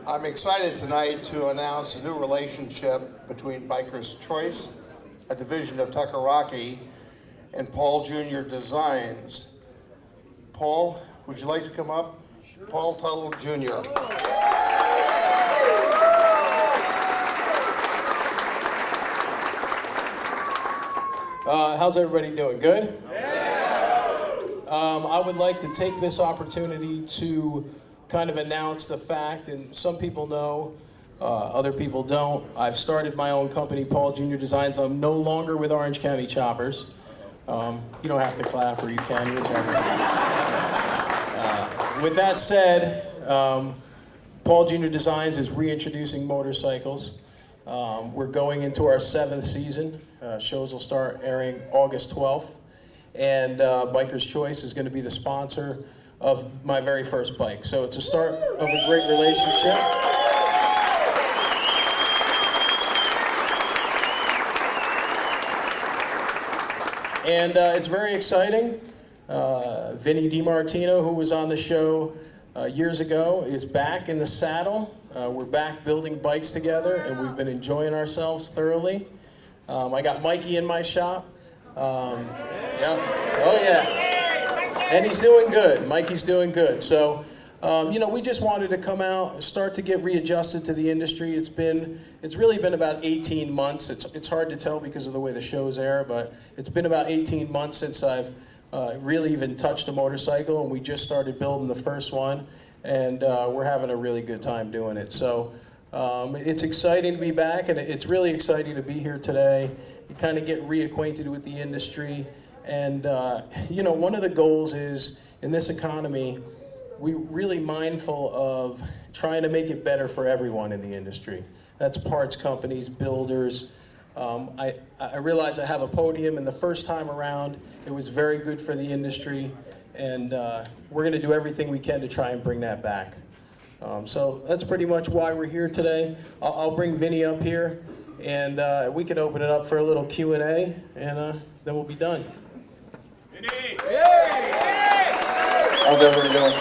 I'm excited tonight to announce a new relationship between Biker's Choice, a division of TuckerRocky, and Paul Jr. Designs. Paul, would you like to come up? Sure. Paul Tuttle Jr. How's everybody doing? Good? I would like to take this opportunity to kind of announce the fact, and some people know, other people don't. I've started my own company, Paul Jr. Designs. I'm no longer with Orange County Choppers. You don't have to clap, or you can, whichever. With that said, Paul Jr. Designs is reintroducing motorcycles. We're going into our 7th season. Shows will start airing August 12th. And Biker's Choice is going to be the sponsor of my very first bike. So it's a start of a great relationship. And it's very exciting. Vinny DiMartino, who was on the show years ago, is back in the saddle. We're back building bikes together, and we've been enjoying ourselves thoroughly. I got Mikey in my shop. Yeah. Oh yeah. And he's doing good. Mikey's doing good. So, we just wanted to come out, start to get readjusted to the industry. It's really been about 18 months. It's hard to tell because of the way the shows air, but it's been about 18 months since I've really even touched a motorcycle, and we just started building the first one, and we're having a really good time doing it. So it's exciting to be back, and it's really exciting to be here today. You kind of get reacquainted with the industry, and one of the goals is, in this economy, we're really mindful of trying to make it better for everyone in the industry. That's parts companies, builders. I realize I have a podium, and the first time around, it was very good for the industry, and we're going to do everything we can to try and bring that back. So that's pretty much why we're here today. I'll bring Vinny up here, and we can open it up for a little Q&A, and then we'll be done. Vinny! Hey! How's everybody doing?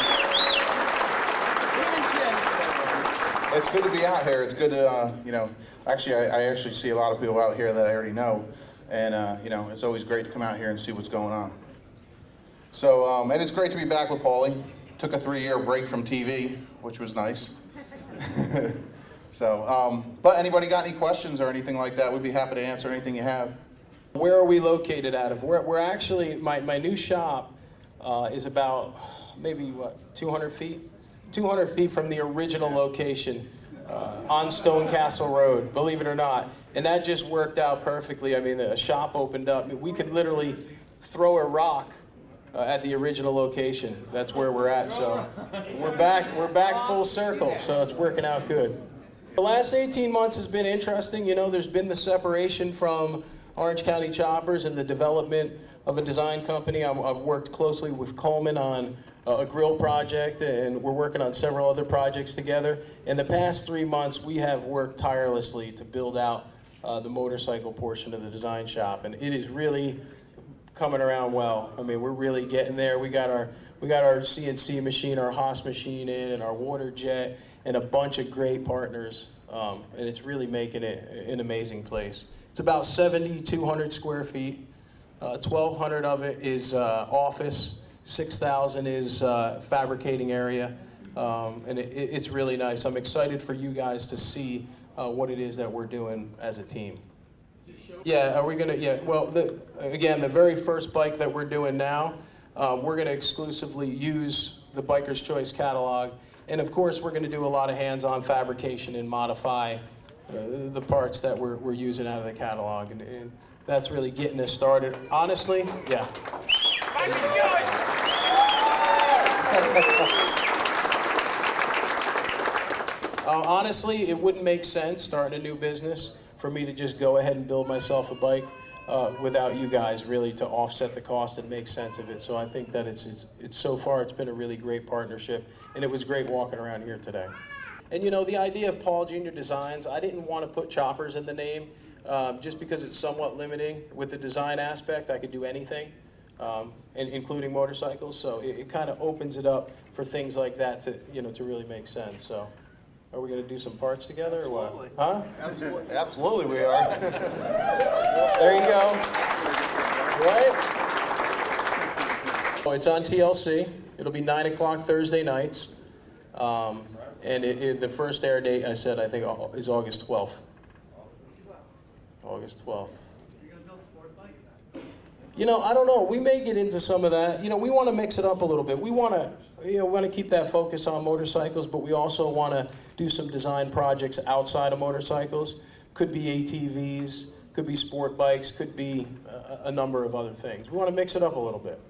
It's good to be out here. It's good to, actually, I actually see a lot of people out here that I already know, and, it's always great to come out here and see what's going on. So, and it's great to be back with Paulie. Took a 3-year break from TV, which was nice. So, but anybody got any questions or anything like that? We'd be happy to answer anything you have. Where are we located out of? We're actually, my new shop is about maybe, 200 feet? 200 feet from the original location on Stonecastle Road, believe it or not. And that just worked out perfectly. I mean, the shop opened up. We could literally throw a rock at the original location. That's where we're at. So we're back full circle. So it's working out good. The last 18 months has been interesting. There's been the separation from Orange County Choppers and the development of a design company. I've worked closely with Coleman on a grill project, and we're working on several other projects together. In the past 3 months, we have worked tirelessly to build out the motorcycle portion of the design shop, and it is really coming around well. I mean, we're really getting there. We got our CNC machine, our Haas machine in, and our water jet, and a bunch of great partners, and it's really making it an amazing place. It's about 7,200 square feet. 1,200 of it is office. 6,000 is fabricating area, and it's really nice. I'm excited for you guys to see what it is that we're doing as a team. Yeah, are we gonna? Yeah. Well, again, the very first bike that we're doing now, we're gonna exclusively use the Biker's Choice catalog, and of course, we're gonna do a lot of hands-on fabrication and modify the parts that we're using out of the catalog, and that's really getting us started. Honestly, yeah. Honestly, it wouldn't make sense starting a new business for me to just go ahead and build myself a bike without you guys really to offset the cost and make sense of it. So I think that it's so far it's been a really great partnership, and it was great walking around here today. And the idea of Paul Jr. Designs, I didn't want to put choppers in the name just because it's somewhat limiting. With the design aspect, I could do anything. Including motorcycles, so it kind of opens it up for things like that to really make sense. So Are we going to do some parts together or what? Absolutely. Huh? Absolutely we are. There you go. Right? Oh, it's on TLC. It'll be 9 o'clock Thursday nights. And the first air date, I said, I think is August 12th. August 12th. You know, I don't know. We may get into some of that. You know, we want to mix it up a little bit. We want to keep that focus on motorcycles, but we also want to do some design projects outside of motorcycles. Could be ATVs, could be sport bikes, could be a number of other things. We want to mix it up a little bit.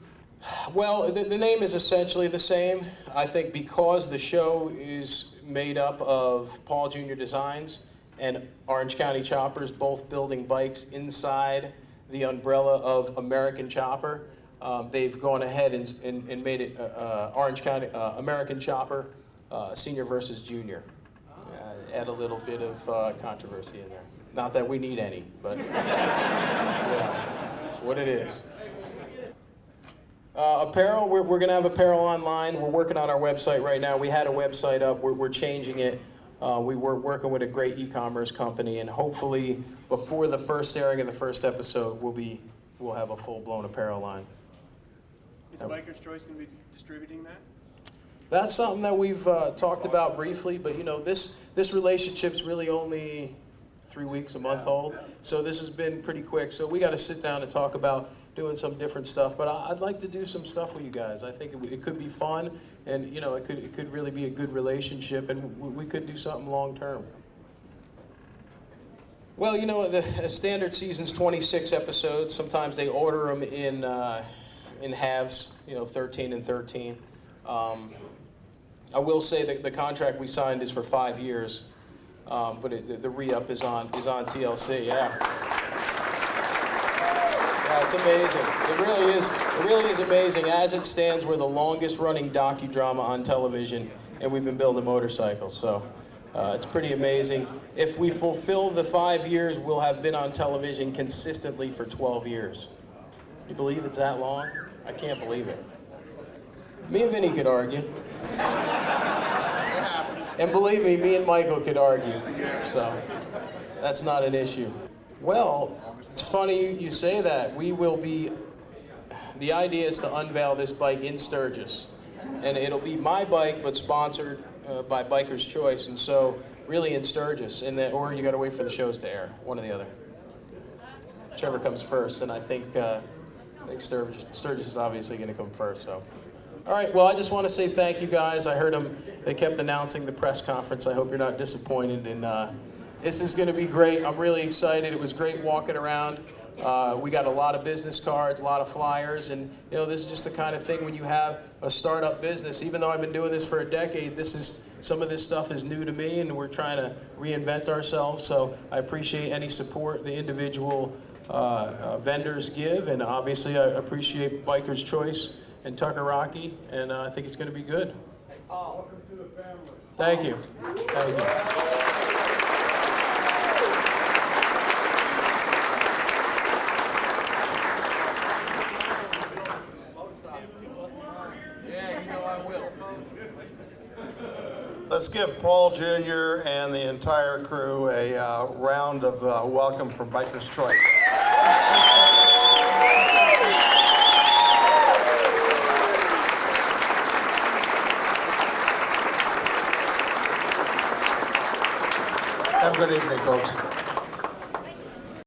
Well, the name is essentially the same. I think because the show is made up of Paul Jr. Designs and Orange County Choppers, both building bikes inside the umbrella of American Chopper, they've gone ahead and made it Orange County American Chopper Senior versus Junior. Add a little bit of controversy in there. Not that we need any, but yeah, it's what it is. Apparel, we're going to have apparel online. We're working on our website right now. We had a website up. We're changing it. We were working with a great e-commerce company, and hopefully before the first airing of the first episode, we'll have a full-blown apparel line. Is Biker's Choice going to be distributing that? That's something that we've talked about briefly, but you know, this relationship's really only 3 weeks, a month old, so this has been pretty quick. So we got to sit down and talk about doing some different stuff, but I'd like to do some stuff with you guys. I think it could be fun, and you know, it could really be a good relationship, and we could do something long term. Well, you know, the standard season's 26 episodes. Sometimes they order them in halves, you know, 13 and 13. I will say that the contract we signed is for 5 years, but the re-up is on TLC. Yeah. Yeah, it's amazing. It really is amazing. As it stands, we're the longest running docudrama on television, and we've been building motorcycles, so it's pretty amazing. If we fulfill the 5 years, we'll have been on television consistently for 12 years. You believe it's that long? I can't believe it. Me and Vinny could argue. And believe me and Michael could argue, so that's not an issue. Well, it's funny you say that. The idea is to unveil this bike in Sturgis. And it'll be my bike, but sponsored by Biker's Choice. And so, really in Sturgis. Or you gotta wait for the shows to air, one or the other. Whichever comes first, and I think Sturgis is obviously gonna come first, so. All right, well, I just want to say thank you guys. I heard they kept announcing the press conference. I hope you're not disappointed. And this is going to be great. I'm really excited. It was great walking around. We got a lot of business cards, a lot of flyers. And, you know, this is just the kind of thing when you have a startup business. Even though I've been doing this for a decade, some of this stuff is new to me, and we're trying to reinvent ourselves. So I appreciate any support the individual vendors give. And obviously, I appreciate Biker's Choice and TuckerRocky, and I think it's going to be good. Welcome to the family. Thank you. Thank you. Yeah, you know I will. Let's give Paul Jr. and the entire crew a round of welcome from Biker's Choice. Have a good evening, folks.